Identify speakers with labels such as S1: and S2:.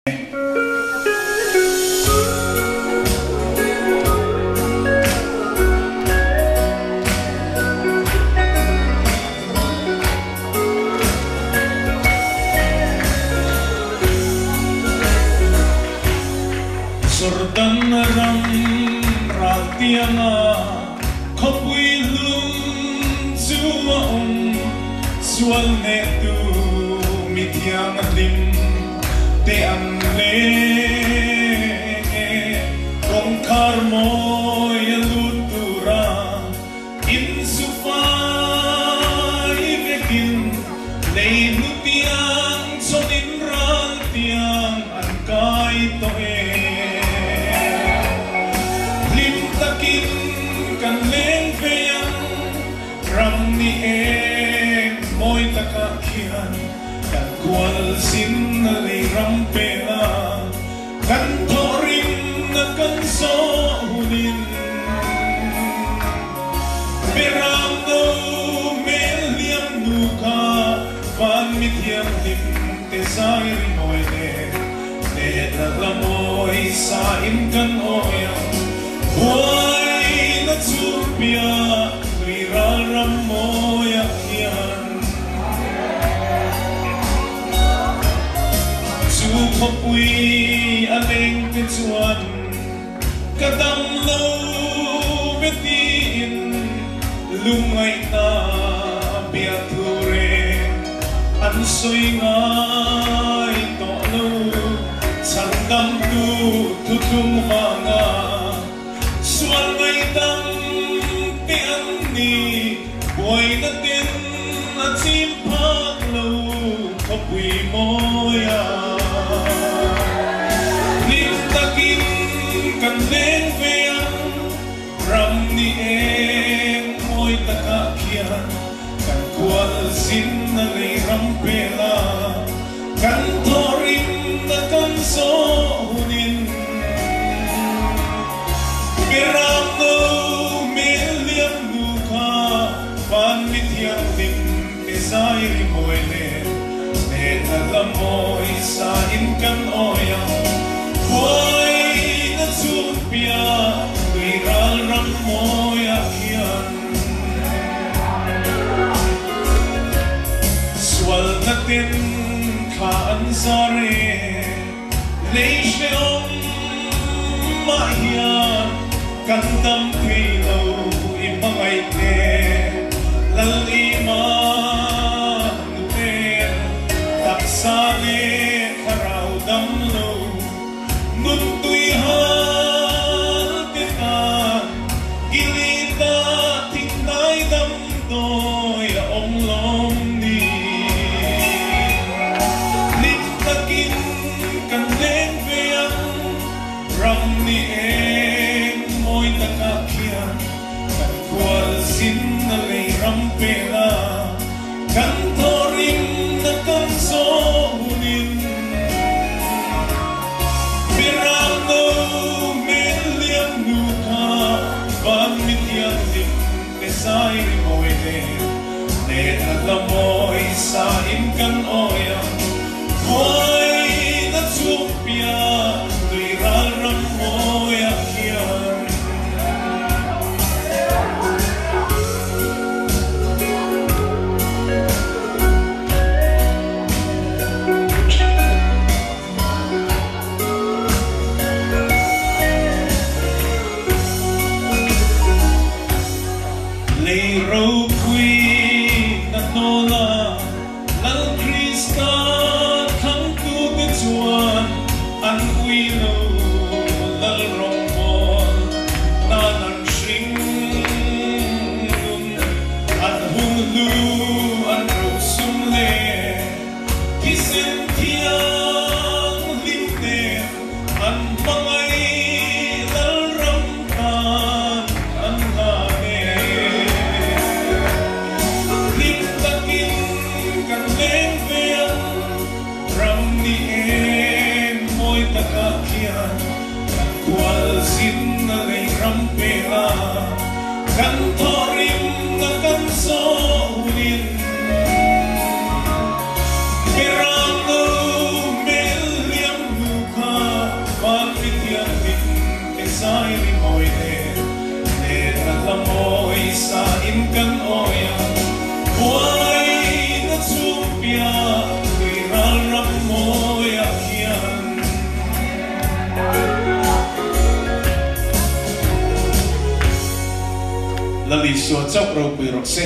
S1: Sordan ram ratianga khopui lum zuaum sual ne tu mithiang lim te an le kong khar moy lutura in sufai vekin nei nutiang sonin ral tiang an kai to kan leng veyang ram ni moy takakian kan kual sin na lay ram pela kan toring na kan so hunin perang no meliam nuka van mithiam lim te sai moy ne naglamoy sa kan oyang Tupia viral ramoya kian Supapui aleng kecuan kadam lo betin lumay na biature ansoy ngay tolo sandam tu tutung mga sual ngay dam boy natin at simpak lo kapwi moya nintakin kan leng veyang ram ni moy takakian kan kual sin na lay rampela kan torin na kan so hunin perang no meliam luka van mithiang lim te sai moy ne naglamoy sa kan oyang boy na supia viral ram moy akian swal natin kaan sare leishom mahiyan kandam pilo imangay te lalima nuel taksane karaw damlo nuntuy haltitan gilita tinday damdoy omlom ni lintakin kanleng veyang ram ni moy takakian kan kual sin na lay rampela kan toring na kan so hunin perang no meliam nuka van mithiang lim te sai moy ne naglamoy sa kan oyang boy na supia viral ram moy akian Leiro kui na nola lal Krista kang tu te chuan an uilo lal rombol na nang shing an hulu an rosum le kisen tiang limne an mangay lal rampan an lane kan leng veyang ram ni moy takakian kan kual sin na lay rampela kan toring na kan so hunin perang no meliam sai ri moi ne ra la moi sa in kan oya buai na chumpia ri ral ram moya kian la li so chok ro pi ro se